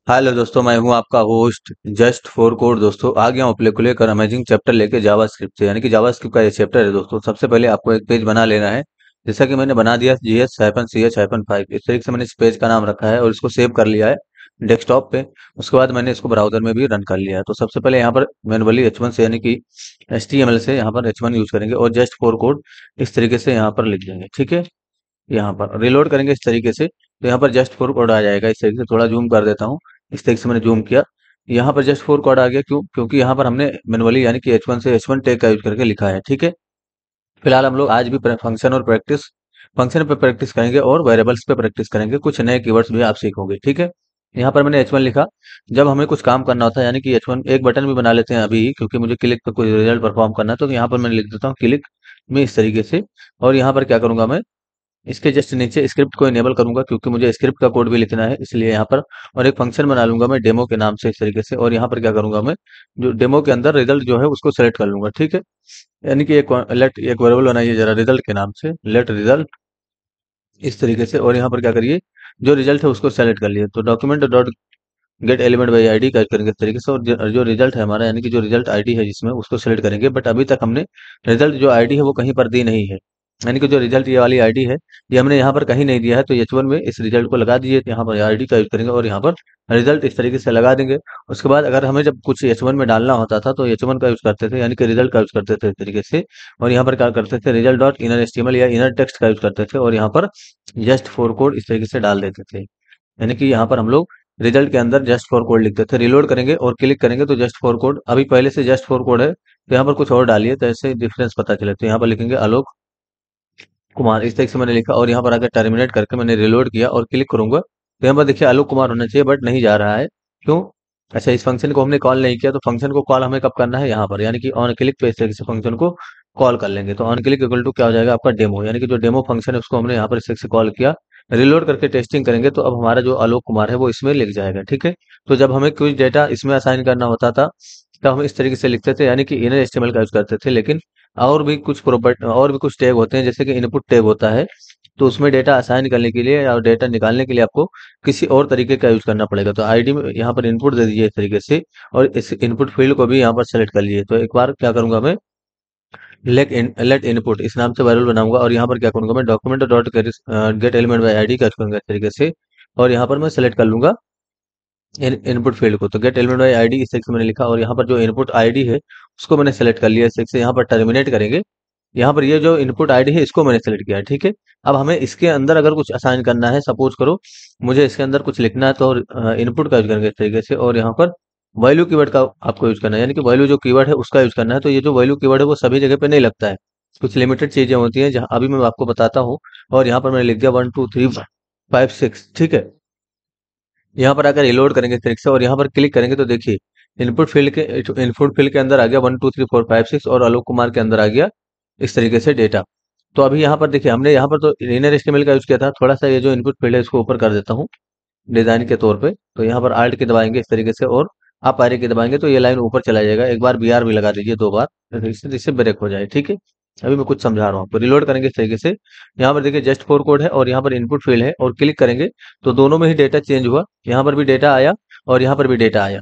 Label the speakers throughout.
Speaker 1: Hello दोस्तों, मैं हूं आपका होस्ट जस्ट फॉर कोड। दोस्तों आ गया हूं प्ले को लेकर अमेजिंग चैप्टर लेके जावास्क्रिप्ट से, यानी कि जावास्क्रिप्ट का ये चैप्टर है। दोस्तों सबसे पहले आपको एक पेज बना लेना है। जैसा कि मैंने बना दिया GS-CH-5 इस तरीके से मैंने इस पेज का नाम रखा है और इसको सेव कर लिया है डेस्कटॉप पे। उसके बाद मैंने इसको ब्राउजर में भी रन कर लिया है। तो सबसे पहले यहाँ पर मैनुअली H1 से, यानी कि HTML से यहाँ पर H1 यूज करेंगे और जस्ट फॉर कोड इस तरीके से यहाँ पर लिख देंगे। ठीक है, यहाँ पर रिलोड करेंगे इस तरीके से तो यहाँ पर जस्ट फोर कोड आ जाएगा। इस तरीके से थोड़ा जूम कर देता हूँ। इस तरीके से मैंने जूम किया, यहाँ पर जस्ट फोर कोड आ गया। क्योंकि यहाँ पर हमने मैनुअली यानी कि H1 से H1 टैग का यूज करके लिखा है। ठीक है, फिलहाल हम लोग आज भी फंक्शन और प्रैक्टिस, फंक्शन पे प्रैक्टिस करेंगे और वेरिएबल्स पे प्रैक्टिस करेंगे। कुछ नए कीवर्ड्स भी आप सीखोगे। ठीक है, यहाँ पर मैंने H1 लिखा। जब हमें कुछ काम करना होता है, यानी कि H1 एक बटन भी बना लेते हैं अभी, क्योंकि मुझे क्लिक पे कोई रिजल्ट परफॉर्म करना है, तो यहाँ पर मैंने लिख देता हूँ क्लिक में इस तरीके से। और यहाँ पर क्या करूंगा मैं, इसके जस्ट नीचे स्क्रिप्ट को इनेबल करूंगा, क्योंकि मुझे स्क्रिप्ट का कोड भी लिखना है, इसलिए यहाँ पर। और एक फंक्शन बना लूंगा मैं डेमो के नाम से इस तरीके से। और यहाँ पर क्या करूंगा मैं, जो डेमो के अंदर रिजल्ट जो है उसको सेलेक्ट कर लूंगा। ठीक है, यानी कि एक लेट, एक वेरिएबल बनाइए जरा रिजल्ट के नाम से, लेट रिजल्ट इस तरीके से। और यहाँ पर क्या करिए, जो रिजल्ट है उसको सेलेक्ट कर लिए। तो document dot gate element by ID का करेंगे इस तरीके से। और जो रिजल्ट है हमारा, यानी कि जो रिजल्ट आईडी है जिसमें, उसको सेलेक्ट करेंगे। बट अभी तक हमने रिजल्ट जो आईडी है वो कहीं पर दी नहीं है, यानी कि जो रिजल्ट ये वाली आईडी है ये हमने यहाँ पर कहीं नहीं दिया है। तो H1 में इस रिजल्ट को लगा दीजिए, यहाँ पर आईडी का यूज करेंगे और यहाँ पर रिजल्ट इस तरीके से लगा देंगे। उसके बाद अगर हमें जब कुछ H1 में डालना होता था तो H1 का यूज करते थे, यानी कि रिजल्ट का यूज करते थे इस तरीके से। और यहाँ पर क्या करते थे, रिजल्ट डॉट इनर HTML या इनर टेक्स्ट का यूज करते थे और यहाँ पर जस्ट फोर कोड इस तरीके से डाल देते थे। यानी कि यहाँ पर हम लोग रिजल्ट के अंदर जस्ट फॉर कोड लिखते थे। रिलोड करेंगे और क्लिक करेंगे तो जस्ट फॉर कोड, अभी पहले से जस्ट फॉर कोड है तो यहाँ पर कुछ और डालिए तो ऐसे डिफरेंस पता चले। तो यहाँ पर लिखेंगे आलोक कुमार इस तरीके से मैंने लिखा। और यहाँ पर आकर टर्मिनेट करके मैंने रिलोड किया और क्लिक करूंगा तो यहाँ पर देखिए आलोक कुमार होना चाहिए, बट नहीं जा रहा है। क्यों? अच्छा, इस फंक्शन को हमने कॉल नहीं किया। तो फंक्शन को कॉल हमें कब करना है, यहाँ पर, यानी कि ऑन क्लिक पे इस तरीके से फंक्शन को कॉल कर लेंगे। तो ऑन क्लिक इक्वल टू क्या हो जाएगा, आपका डेमो, यानी कि जो डेमो फंक्शन है उसको हमने यहाँ पर इस तरीके से कॉल किया। रिलोड करके टेस्टिंग करेंगे तो अब हमारा जो आलोक कुमार है वो इसमें लिख जाएगा। ठीक है, तो जब हमें कुछ डेटा इसमें असाइन करना होता था तब हम इस तरीके से लिखते थे, यानी कि इनर एचटीएमएल का यूज करते थे। लेकिन और भी कुछ टैग होते हैं, जैसे कि इनपुट टैग होता है। तो उसमें डेटा असाइन करने के लिए और डेटा निकालने के लिए आपको किसी और तरीके का यूज करना पड़ेगा। तो आईडी में यहाँ पर इनपुट दे दीजिए इस तरीके से और इस इनपुट फील्ड को भी यहाँ पर सेलेक्ट कर लीजिए। तो एक बार क्या करूंगा मैं, लेट इनपुट इस नाम से वेरिएबल बनाऊंगा और यहाँ पर क्या करूंगा मैं, document dot gate element by ID का यूज करूंगा इस तरीके से। और यहाँ पर मैं सेलेक्ट कर लूंगा इनपुट फील्ड को। तो गेट एलिमेंट बाई आईडी इस तरीके से मैंने लिखा और यहाँ पर जो इनपुट आईडी है उसको मैंने सेलेक्ट कर लिया इस तरीके से। यहाँ पर टर्मिनेट करेंगे, यहाँ पर ये जो इनपुट आईडी है इसको मैंने सेलेक्ट किया है। ठीक है, अब हमें इसके अंदर अगर कुछ असाइन करना है, सपोज करो मुझे इसके अंदर कुछ लिखना है, तो इनपुट का यूज करेंगे इस तरीके से। और यहाँ पर वैल्यू कीवर्ड का आपको यूज करना है, यानी कि वैल्यू जो कीवर्ड है उसका यूज करना है। तो ये जो वैल्यू कीवर्ड है वो सभी जगह पे नहीं लगता है, कुछ लिमिटेड चीजें होती हैं जहाँ अभी मैं आपको बताता हूँ। और यहाँ पर मैंने लिख दिया 1 2 3 5 6। ठीक है, यहाँ पर आकर रिलोड करेंगे इस तरीके से और यहाँ पर क्लिक करेंगे तो देखिए इनपुट फील्ड के अंदर आ गया 1 2 3 4 5 6 और आलोक कुमार के अंदर आ गया इस तरीके से डेटा। तो अभी यहाँ पर देखिए हमने यहाँ पर तो इनर एचटीएमएल का यूज किया था। थोड़ा सा ये जो इनपुट फील्ड है इसको ऊपर कर देता हूँ डिजाइन के तौर पे। तो यहाँ पर आल्ट की दबाएंगे इस तरीके से और आप आर की दबाएंगे तो ये लाइन ऊपर चला जाएगा। एक बार बीआर भी लगा दीजिए 2 बार, जिससे ब्रेक हो जाए। ठीक है, अभी मैं कुछ समझा रहा हूँ आपको। रिलोड करेंगे इस तरीके से, यहाँ पर देखिए जस्ट फोर कोड है और यहाँ पर इनपुट फील्ड है और क्लिक करेंगे तो दोनों में ही डेटा चेंज हुआ। यहाँ पर भी डेटा आया और यहाँ पर भी डेटा आया।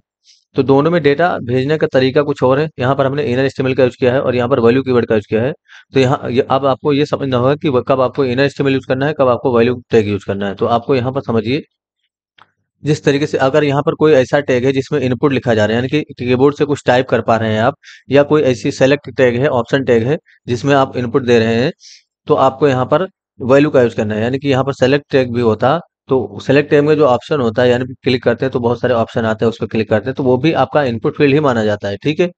Speaker 1: तो दोनों में डेटा भेजने का तरीका कुछ और है। यहाँ पर हमने इनर एचटीएमएल का यूज किया है और यहाँ पर वैल्यू कीवर्ड का यूज किया है। तो अब आपको ये समझना होगा कि कब आपको इनर एचटीएमएल यूज करना है, कब आपको वैल्यू टैग यूज करना है। तो आपको यहाँ पर समझिए, जिस तरीके से अगर यहाँ पर कोई ऐसा टैग है जिसमें इनपुट लिखा जा रहा है, यानी कि कीबोर्ड से कुछ टाइप कर पा रहे हैं आप, या कोई ऐसी सेलेक्ट टैग है, ऑप्शन टैग है जिसमें आप इनपुट दे रहे हैं, तो आपको यहाँ पर वैल्यू का यूज करना है। यानी कि यहाँ पर सेलेक्ट टैग भी होता, तो सेलेक्ट टैग में जो ऑप्शन होता है, यानी कि क्लिक करते हैं तो बहुत सारे ऑप्शन आते हैं, उस पर क्लिक करते हैं तो वो भी आपका इनपुट फील्ड ही माना जाता है। ठीक है,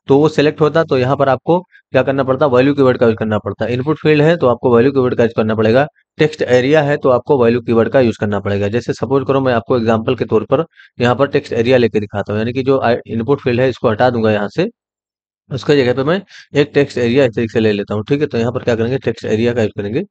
Speaker 1: तो वो सिलेक्ट होता तो यहाँ पर आपको क्या करना पड़ता, वैल्यू कीवर्ड का यूज करना पड़ता। इनपुट फील्ड है तो आपको वैल्यू कीवर्ड का यूज करना पड़ेगा। टेक्स्ट एरिया है तो आपको वैल्यू कीवर्ड का यूज करना पड़ेगा। जैसे सपोज करो मैं आपको एग्जांपल के तौर पर यहाँ पर टेक्स्ट एरिया लेके दिखाता हूँ, यानी कि जो इनपुट फील्ड है इसको हटा दूंगा यहाँ से, उसके जगह पे मैं एक टेक्स्ट एरिया इस तरीके से ले लेता हूँ। ठीक है, तो यहाँ पर क्या करेंगे, टेक्स्ट एरिया का यूज करेंगे।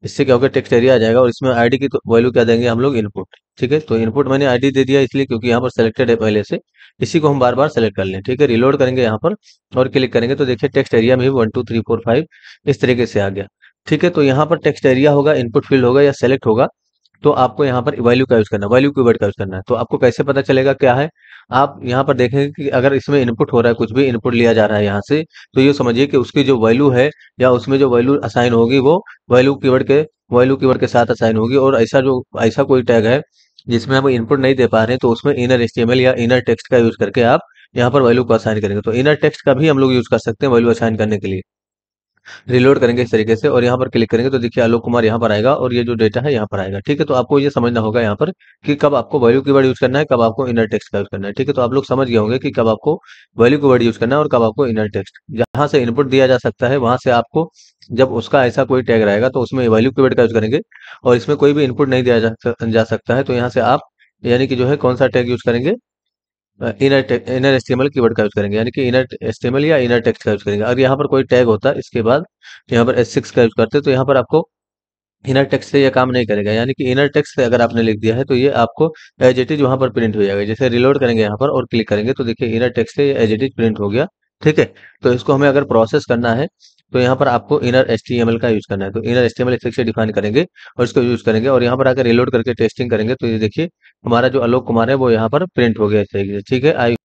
Speaker 1: इससे क्या होगा, टेक्स्ट एरिया आ जाएगा और इसमें आईडी की तो वैल्यू क्या देंगे हम लोग, इनपुट। ठीक है, तो इनपुट मैंने आईडी दे दिया इसलिए क्योंकि यहाँ पर सेलेक्टेड है पहले से, इसी को हम बार बार सेलेक्ट कर लें। ठीक है, रिलोड करेंगे यहाँ पर और क्लिक करेंगे तो देखिए टेक्स्ट एरिया में भी 1 2 3 4 5 इस तरीके से आ गया। ठीक है, तो यहाँ पर टेक्स्ट एरिया होगा, इनपुट फील्ड होगा या सेलेक्ट होगा। तो आपको यहाँ पर वैल्यू का यूज करना है, वैल्यू कीवर्ड का यूज करना है। तो आपको कैसे पता चलेगा क्या है, आप यहाँ पर देखेंगे कि अगर इसमें इनपुट हो रहा है, कुछ भी इनपुट लिया जा रहा है यहाँ से, तो ये समझिए कि उसकी जो वैल्यू है या उसमें जो वैल्यू असाइन होगी वो वैल्यू कीवर्ड के साथ असाइन होगी। और ऐसा कोई टैग है जिसमें हम इनपुट नहीं दे पा रहे हैं, तो उसमें इनर एचटीएमएल या इनर टेक्स्ट का यूज करके आप यहाँ पर वैल्यू को असाइन करेंगे। तो इनर टेक्स्ट का भी हम लोग यूज कर सकते हैं वैल्यू असाइन करने के लिए। रिलोड करेंगे इस तरीके से और यहाँ पर क्लिक करेंगे तो देखिए आलोक कुमार यहाँ पर आएगा और ये जो डेटा है यहाँ पर आएगा। ठीक है, तो आपको ये समझना होगा यहाँ पर कि कब आपको वैल्यू कीवर्ड यूज करना है, कब आपको इनर टेक्स्ट का यूज करना है। ठीक है, तो आप लोग समझ गए होंगे कि कब आपको वैल्यू कीवर्ड यूज करना है और कब आपको इनर टेक्स्ट। जहां से इनपुट दिया जा सकता है वहां से आपको, जब उसका ऐसा कोई टैग रहेगा तो उसमें वैल्यू कीवर्ड का यूज करेंगे। और इसमें कोई भी इनपुट नहीं दिया जा सकता है, तो यहाँ से आप यानी कि जो है कौन सा टैग यूज करेंगे, इनर एचटीएमएल कीवर्ड का यूज करेंगे, यानी कि इनर एचटीएमएल या इनर टेक्स्ट का यूज करेंगे। अगर यहाँ पर कोई टैग होता है इसके बाद यहाँ पर S6 का यूज करते, तो यहाँ पर आपको इनर टेक्स्ट से ये काम नहीं करेगा। यानी कि इनर टेक्स्ट से अगर आपने लिख दिया है तो ये आपको एज इट इज वहां पर प्रिंट हो जाएगा। जैसे रिलोड करेंगे यहाँ पर और क्लिक करेंगे तो देखिए इनर टेक्स्ट से एज इट इज प्रिंट हो गया। ठीक है, तो इसको हमें अगर प्रोसेस करना है तो यहाँ पर आपको इनर एचटीएमएल का यूज करना है। तो इनर एचटीएमएल इस तरीके से डिफाइन करेंगे और इसको यूज करेंगे और यहाँ पर आकर रिलोड करके टेस्टिंग करेंगे तो ये देखिए हमारा जो आलोक कुमार है वो यहाँ पर प्रिंट हो गया इस तरीके से। ठीक है,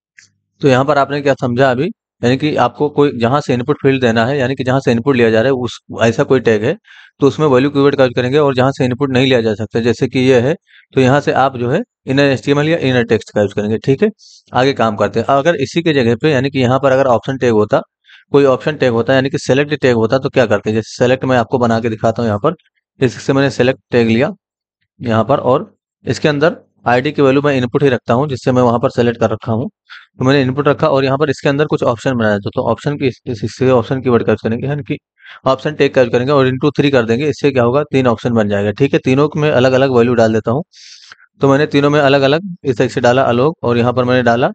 Speaker 1: तो यहाँ पर आपने क्या समझा अभी, यानी कि आपको कोई जहां से इनपुट फील्ड देना है, यानी कि जहां से इनपुट लिया जा रहा है उस ऐसा कोई टैग है तो उसमें वैल्यू कीवर्ड का यूज करेंगे। और जहां से इनपुट नहीं लिया जा सकता जैसे कि ये है, तो यहाँ से आप जो है इनर एचटीएमएल या इनर टेक्स्ट का यूज करेंगे। ठीक है, आगे काम करते हैं। अगर इसी के जगह पे यानी कि यहाँ पर अगर ऑप्शन टैग होता, कोई ऑप्शन टैग होता यानी कि सेलेक्ट टैग होता तो क्या करते हैं, जैसे सेलेक्ट मैं आपको बना के दिखाता हूँ यहाँ पर। इससे मैंने सेलेक्ट टैग लिया यहाँ पर और इसके अंदर आईडी की वैल्यू मैं इनपुट ही रखता हूँ जिससे मैं वहां पर सेलेक्ट कर रखा हूँ। तो मैंने इनपुट रखा और यहाँ पर इसके अंदर कुछ ऑप्शन बनाया तो ऑप्शन की इससे ऑप्शन की वर्ड का यूज करेंगे, यानी कि ऑप्शन टेक का यूज करेंगे और इंटू 3 कर देंगे। इससे क्या होगा, 3 ऑप्शन बन जाएगा। ठीक है, तीनों में अलग अलग वैल्यू डाल देता हूँ। तो मैंने तीनों में अलग अलग इस तरीके से डाला आलोक और यहाँ पर मैंने डाला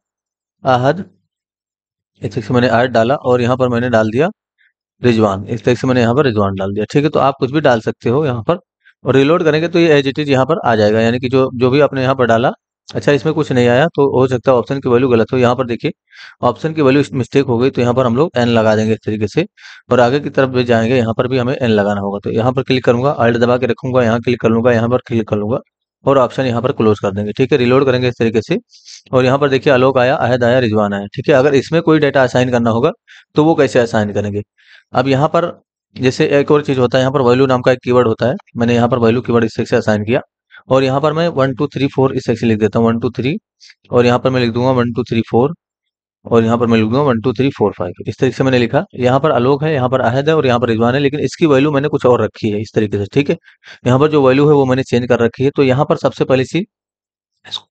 Speaker 1: आहद, इस तरीके से मैंने आहद डाला और यहाँ पर मैंने डाल दिया रिजवान, इस तरीके से मैंने यहाँ पर रिजवान डाल दिया। ठीक है, तो आप कुछ भी डाल सकते हो यहाँ पर और रिलोड करेंगे तो ये एज इट इज यहाँ पर आ जाएगा, यानी कि जो जो भी आपने यहाँ पर डाला। अच्छा, इसमें कुछ नहीं आया तो हो सकता है ऑप्शन की वैल्यू गलत हो। यहाँ पर देखिए ऑप्शन की वैल्यू मिस्टेक हो गई तो यहाँ पर हम लोग एन लगा देंगे इस तरीके से और आगे की तरफ भी जाएंगे, यहाँ पर भी हमें एन लगाना होगा। तो यहाँ पर क्लिक करूंगा, अल्ट दबा के रखूंगा, यहाँ क्लिक कर लूंगा, यहाँ पर क्लिक कर लूंगा और ऑप्शन यहाँ पर क्लोज कर देंगे। ठीक है, रिलोड करेंगे इस तरीके से और यहाँ पर देखिए आलोक आया, अहद आया, रिजवान आया। ठीक है, अगर इसमें कोई डाटा असाइन करना होगा तो वो कैसे असाइन करेंगे। अब यहाँ पर जैसे एक और चीज होता है, यहाँ पर वैल्यू नाम का एक कीवर्ड होता है। मैंने यहाँ पर वैल्यू कीवर्ड इस से असाइन किया और यहाँ पर मैं 1 2 3 4 इस सेक्शन लिख देता हूँ 1 2 3 और यहाँ पर मैं लिख दूंगा 1 2 3 4 और यहाँ पर मैं लिख दूंगा 1 2 3 4 5। इस तरीके से मैंने लिखा। यहाँ पर आलोक है, यहाँ पर अहद है और यहाँ पर रिजवान है, लेकिन इसकी वैल्यू मैंने कुछ और रखी है इस तरीके से। ठीक है, यहाँ पर जो वैल्यू है वो मैंने चेंज कर रखी है। तो यहाँ पर सबसे पहली चीज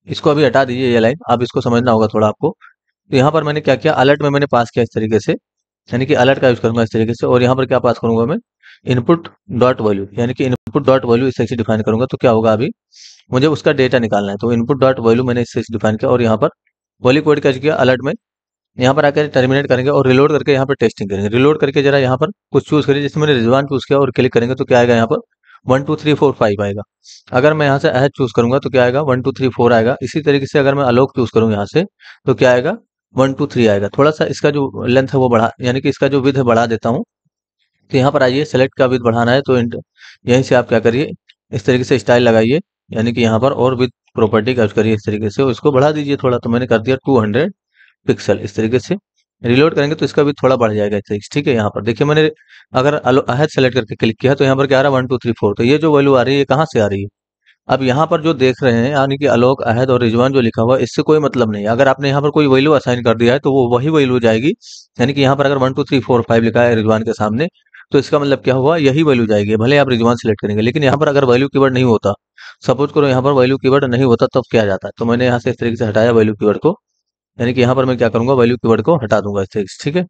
Speaker 1: इसको अभी हटा दीजिए ये लाइन, अब इसको समझना होगा थोड़ा आपको। तो यहाँ पर मैंने क्या किया, अलर्ट में मैंने पास किया इस तरीके से, यानी कि अलर्ट का यूज करूंगा इस तरीके से और यहाँ पर क्या पास करूंगा मैं, इनपुट डॉट वैल्यू, यानी कि इनपुट डॉट वैल्यू इस तरीके से डिफाइन करूंगा। तो क्या होगा, अभी मुझे उसका डेटा निकालना है तो इनपुट डॉट वैल्यू मैंने इस तरीके से डिफाइन किया और यहाँ पर वैल्यू कोड का किया अलर्ट में। यहाँ पर आकर टर्मिनेट करेंगे और रिलोड करके यहाँ पर टेस्टिंग करेंगे। रिलोड करके जरा यहाँ पर कुछ चूज करिए, जैसे मैंने रिजवान चूज किया और क्लिक करेंगे तो क्या आएगा, यहाँ पर 1 2 3 4 5 आएगा। अगर मैं यहाँ से अहद चूज करूंगा तो क्या आएगा, 1 2 3 4 आएगा। इसी तरीके से अगर मैं आलोक चूज करूँ यहाँ से तो क्या आएगा, 1 2 3 आएगा। थोड़ा सा इसका जो लेंथ है वो बढ़ा, यानी कि इसका जो विड्थ है बढ़ा देता हूँ। तो यहाँ पर आइए, सेलेक्ट का विड्थ बढ़ाना है तो यहीं से आप क्या करिए, इस तरीके से स्टाइल लगाइए, यानी कि यहाँ पर और विथ प्रॉपर्टी का यूज करिए इस तरीके से और इसको बढ़ा दीजिए थोड़ा। तो मैंने कर दिया 200 पिक्सल इस तरीके से। रिलोड करेंगे तो इसका भी थोड़ा बढ़ जाएगा इस तरीके से। ठीक है, यहाँ पर देखिए मैंने अगर अहद सेलेक्ट करके क्लिक किया तो यहाँ पर क्या आ रहा है, 1 2 3 4। तो ये जो वैल्यू आ रही है ये कहाँ से आ रही है। अब यहाँ पर जो देख रहे हैं यानी कि आलोक, अहद और रिजवान जो लिखा हुआ है इससे कोई मतलब नहीं है। अगर आपने यहाँ पर कोई वैल्यू असाइन कर दिया है तो वो वही वैल्यू जाएगी। यानी कि यहाँ पर अगर 1 2 3 4 5 लिखा है रिजवान के सामने तो इसका मतलब क्या हुआ, यही वैल्यू जाएगी, भले आप रिजवान सेलेक्ट करेंगे। लेकिन यहाँ पर अगर वैल्यू कीवर्ड नहीं होता, सपोज करो यहाँ पर वैल्यू कीवर्ड नहीं होता तब क्या जाता है। तो मैंने यहाँ से इस तरीके से हटाया वैल्यू कीवर्ड को, यानी कि यहाँ पर मैं क्या करूंगा, वैल्यू कीवर्ड को हटा दूंगा इस तरीके से। ठीक है,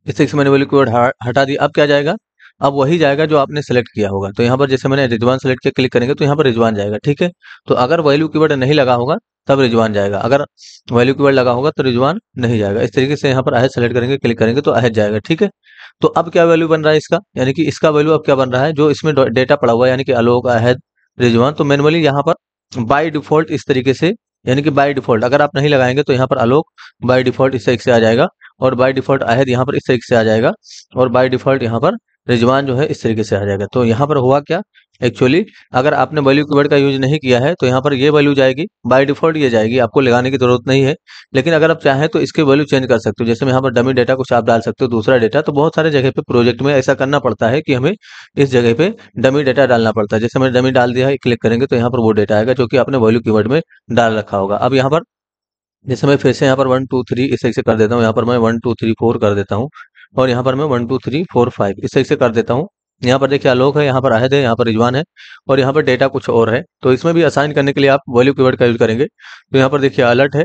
Speaker 1: इस तरीके से मैंने वैल्यू कीवर्ड हटा दिया। अब क्या जाएगा, अब वही जाएगा जो आपने सेलेक्ट किया होगा। तो यहाँ पर जैसे मैंने रिजवान सेलेक्ट किया, क्लिक करेंगे तो यहाँ पर रिजवान जाएगा। ठीक है, तो अगर वैल्यू कीवर्ड नहीं लगा होगा तब रिजवान जाएगा, अगर वैल्यू कीवर्ड लगा होगा तो रिजवान नहीं जाएगा। इस तरीके से यहाँ पर अहद सेलेक्ट करेंगे, क्लिक करेंगे तो अहद जाएगा। ठीक है, तो अब क्या वैल्यू बन रहा है इसका, यानी कि इसका वैल्यू अब क्या बन रहा है, जो इसमें डेटा पड़ा हुआ है यानी कि आलोक, अहद, रिजवान। तो मैनुअली यहाँ पर बाय डिफॉल्ट इस तरीके से, यानी कि बाय डिफॉल्ट अगर आप नहीं लगाएंगे तो यहाँ पर आलोक बाय डिफॉल्ट इस तरीके से आ जाएगा और बाय डिफॉल्ट अहद यहाँ पर इस तरीके से आ जाएगा और बाय डिफॉल्ट यहाँ पर रिजवान जो है इस तरीके से आ जाएगा। तो यहाँ पर हुआ क्या, एक्चुअली अगर आपने वैल्यू कीवर्ड का यूज नहीं किया है तो यहाँ पर ये वैल्यू जाएगी, बाय डिफॉल्ट ये जाएगी, आपको लगाने की जरूरत नहीं है। लेकिन अगर आप चाहें तो इसकी वैल्यू चेंज कर सकते हो, जैसे मैं यहाँ पर डमी डेटा कुछ आप डाल सकते हो, दूसरा डेटा। तो बहुत सारे जगह पे प्रोजेक्ट में ऐसा करना पड़ता है कि हमें इस जगह पे डमी डेटा डालना पड़ता है। जैसे मैंने डमी डाल दिया है, क्लिक करेंगे तो यहाँ पर वो डेटा आएगा जो कि आपने वैल्यू कीवर्ड में डाल रखा होगा। अब यहाँ पर जैसे मैं फिर से यहाँ पर 1 2 3 इस तरीके से कर देता हूँ, यहाँ पर मैं 1 2 3 4 कर देता हूँ, और यहाँ पर मैं 1 2 3 4 5 इस तरीके से कर देता हूँ। यहाँ पर देखिए आलोक है, यहाँ पर अहद है, यहाँ पर रिजवान है, और यहाँ पर डेटा कुछ और है। तो इसमें भी असाइन करने के लिए आप वैल्यू कीवर्ड का यूज करेंगे। तो यहाँ पर देखिए अलर्ट है,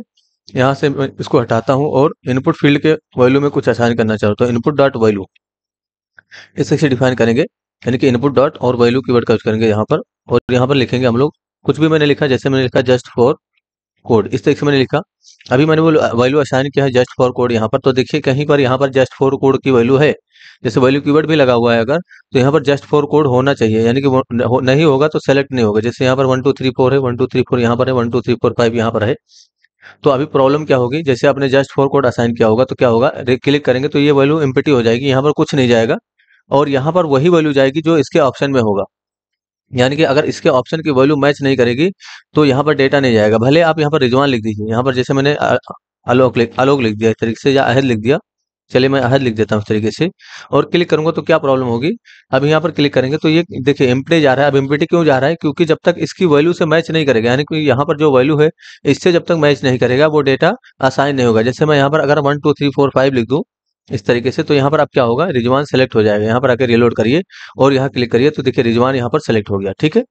Speaker 1: यहाँ से मैं इसको हटाता हूँ और इनपुट फील्ड के वैल्यू में कुछ असाइन करना चाहता हूँ, इनपुट डॉट वैल्यू इस तरीके से डिफाइन करेंगे, यानी कि इनपुट डॉट और वैल्यू कीवर्ड का यूज करेंगे यहाँ पर। और यहाँ पर लिखेंगे हम लोग कुछ भी, मैंने लिखा जैसे मैंने लिखा जस्ट फॉर कोड, इस तरीके से मैंने लिखा। अभी मैंने वो वैल्यू असाइन किया है जस्ट फॉर कोड यहाँ पर। तो देखिए कहीं पर यहाँ पर जस्ट फॉर कोड की वैल्यू है, जैसे वैल्यू कीवर्ड भी लगा हुआ है अगर, तो यहाँ पर जस्ट फॉर कोड होना चाहिए, यानी कि वो नहीं होगा तो सेलेक्ट नहीं होगा। जैसे यहाँ पर 1 2 3 4 है, 1 2 3 4 यहाँ पर है, 1 2 3 4 5 यहाँ पर है। तो अभी प्रॉब्लम क्या होगी, जैसे आपने जस्ट फॉर कोड असाइन किया होगा तो क्या होगा, क्लिक करेंगे तो ये वैल्यू एम्प्टी हो जाएगी, यहाँ पर कुछ नहीं जाएगा, और यहाँ पर वही वैल्यू जाएगी जो इसके ऑप्शन में होगा। यानी कि अगर इसके ऑप्शन की वैल्यू मैच नहीं करेगी तो यहाँ पर डेटा नहीं जाएगा। भले आप यहाँ पर रिजवान लिख दीजिए, यहाँ पर जैसे मैंने आलोक लिख दिया इस तरीके से, या अहद लिख दिया, चलिए मैं अहद लिख देता हूँ इस तरीके से, और क्लिक करूंगा तो क्या प्रॉब्लम होगी। अब यहाँ पर क्लिक करेंगे तो ये देखिए एम्प्टी जा रहा है। अब एम्प्टी क्यों जा रहा है, क्योंकि जब तक इसकी वैल्यू से मैच नहीं करेगा, यानी कि यहाँ पर जो वैल्यू है इससे जब तक मैच नहीं करेगा वो डेटा असाइन नहीं होगा। जैसे मैं यहाँ पर अगर 1 2 3 4 5 लिख दूँ इस तरीके से, तो यहाँ पर अब क्या होगा, रिजवान सेलेक्ट हो जाएगा। यहाँ पर आकर रिलोड करिए और यहाँ क्लिक करिए तो देखिए रिजवान यहाँ पर सेलेक्ट हो गया, ठीक है।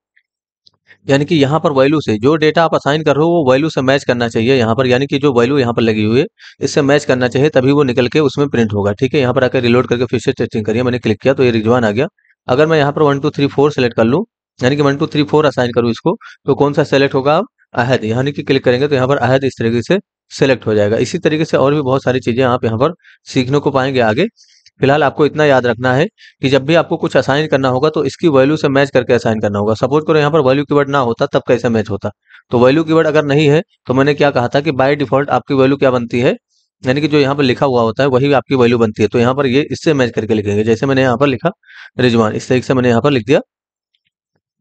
Speaker 1: यानी कि यहाँ पर वैल्यू से जो डेटा आप असाइन कर रहे हो वो वैल्यू से मैच करना चाहिए यहाँ पर, यानी कि जो वैल्यू यहाँ पर लगी हुई है इससे मैच करना चाहिए, तभी वो निकल के उसमें प्रिंट होगा, ठीक है। यहाँ पर आकर रिलोड करके फिर से टेस्टिंग करिए, मैंने क्लिक किया तो ये रिजवान आ गया। अगर मैं यहाँ पर 1 2 3 4 सेलेक्ट कर लूँ, यानी कि 1 2 3 4 असाइन करूँ इसको, तो कौन सा सेलेक्ट होगा, अब अहद, यानी कि क्लिक करेंगे तो यहाँ पर अहद इस तरीके से सेलेक्ट हो जाएगा। इसी तरीके से और भी बहुत सारी चीजें आप यहाँ पर सीखने को पाएंगे आगे। फिलहाल आपको इतना याद रखना है कि जब भी आपको कुछ असाइन करना होगा तो इसकी वैल्यू से मैच करके असाइन करना होगा। सपोज करो यहाँ पर वैल्यू कीवर्ड ना होता तब कैसे मैच होता। तो वैल्यू कीवर्ड अगर नहीं है तो मैंने क्या कहा था कि बाय डिफॉल्ट आपकी वैल्यू क्या बनती है, यानी कि जो यहाँ पर लिखा हुआ होता है वही आपकी वैल्यू बनती है। तो यहाँ पर ये इससे मैच करके लिखेंगे, जैसे मैंने यहाँ पर लिखा रिजवान, इस तरीके से मैंने यहाँ पर लिख दिया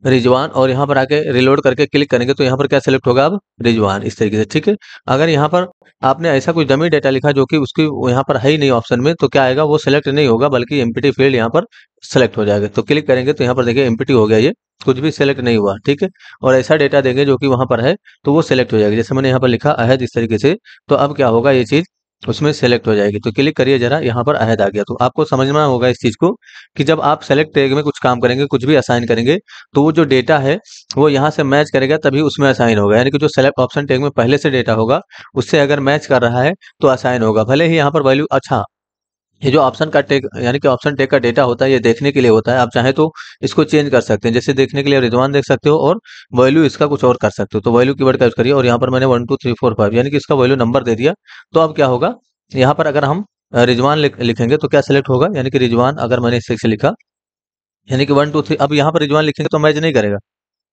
Speaker 1: रिजवान, और यहाँ पर आके रिलोड करके क्लिक करेंगे तो यहाँ पर क्या सेलेक्ट होगा, अब रिजवान इस तरीके से, ठीक है। अगर यहाँ पर आपने ऐसा कुछ डमी डेटा लिखा जो कि उसकी यहाँ पर है ही नहीं ऑप्शन में, तो क्या आएगा, वो सिलेक्ट नहीं होगा बल्कि एम्प्टी फील्ड यहाँ पर सेलेक्ट हो जाएगा। तो क्लिक करेंगे तो यहाँ पर देखिए एम्प्टी हो गया, ये कुछ भी सिलेक्ट नहीं हुआ, ठीक है। और ऐसा डेटा देंगे जो कि वहां पर है तो वो सिलेक्ट हो जाएगा, जैसे मैंने यहाँ पर लिखा अहद इस तरीके से, तो अब क्या होगा, ये चीज उसमें सेलेक्ट हो जाएगी। तो क्लिक करिए जरा, यहाँ पर अहद आ गया। तो आपको समझना होगा इस चीज को कि जब आप सेलेक्ट टैग में कुछ काम करेंगे, कुछ भी असाइन करेंगे, तो वो जो डेटा है वो यहाँ से मैच करेगा तभी उसमें असाइन होगा। यानी कि जो सेलेक्ट ऑप्शन टैग में पहले से डेटा होगा उससे अगर मैच कर रहा है तो असाइन होगा, भले ही यहाँ पर वैल्यू, अच्छा ये जो ऑप्शन का टैग यानी कि ऑप्शन टैग का डेटा होता है ये देखने के लिए होता है। आप चाहे तो इसको चेंज कर सकते हैं, जैसे देखने के लिए रिजवान देख सकते हो और वैल्यू इसका कुछ और कर सकते हो। तो वैल्यू कीवर्ड का यूज करिए, और यहाँ पर मैंने 1 2 3 4 5 यानी कि इसका वैल्यू नंबर दे दिया। तो अब क्या होगा, यहाँ पर अगर हम रिजवान लिखेंगे तो क्या सेलेक्ट होगा, यानी कि रिजवान अगर मैंने इस से लिखा, यानी कि 1 2 3, अब यहाँ पर रिजवान लिखेंगे तो मैच नहीं करेगा।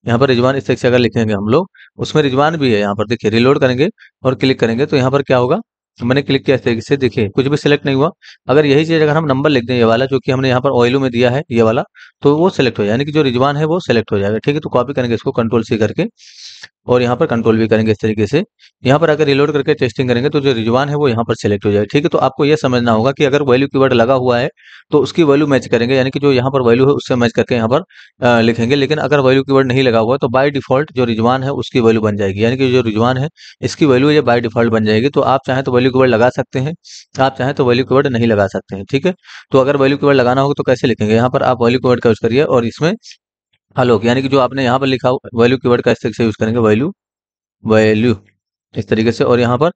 Speaker 1: यहाँ पर रिजवान इस तरीके से अगर लिखेंगे हम लोग, उसमें रिजवान भी है, यहाँ पर देखिए रिलोड करेंगे और क्लिक करेंगे तो यहाँ पर क्या होगा, मैंने क्लिक किया इस तरीके से, देखिए कुछ भी सिलेक्ट नहीं हुआ। अगर यही चीज अगर हम नंबर लिख दें, ये वाला जो कि हमने यहाँ पर ऑयलू में दिया है ये वाला, तो वो सिलेक्ट हो जाए, यानी कि जो रिजवान है वो सिलेक्ट हो जाएगा, ठीक है। तो कॉपी करेंगे इसको कंट्रोल सी करके, और यहाँ पर कंट्रोल भी करेंगे इस तरीके से। यहाँ पर अगर रिलोड करके टेस्टिंग करेंगे तो जो रिजवान है वो यहाँ पर सिलेक्ट हो जाएगा, ठीक है। तो आपको ये समझना होगा कि अगर वैल्यू कीवर्ड लगा हुआ है तो उसकी वैल्यू मैच करेंगे, यानी कि जो यहाँ पर वैल्यू है उससे मैच करके यहाँ पर लिखेंगे। लेकिन अगर वैल्यू कीवर्ड नहीं लगा हुआ है तो बाय डिफॉल्ट जो रिजवान है उसकी वैल्यू बन जाएगी, यानी कि जो रिजवान है इसकी वैल्यू ये बाय डिफॉल्ट बन जाएगी। तो आप चाहें तो वैल्यू कीवर्ड लगा सकते हैं, आप चाहें तो वैल्यू कीवर्ड नहीं लगा सकते हैं, ठीक है। तो अगर वैल्यू कीवर्ड लगाना होगा तो कैसे लिखेंगे, यहाँ पर आप वैल्यू कीवर्ड का यूज करिए और इसमें आलोक, यानी कि जो आपने यहाँ पर लिखा वैल्यू कीवर्ड का इस तरीके से यूज करेंगे, वैल्यू वैल्यू इस तरीके से, और यहाँ पर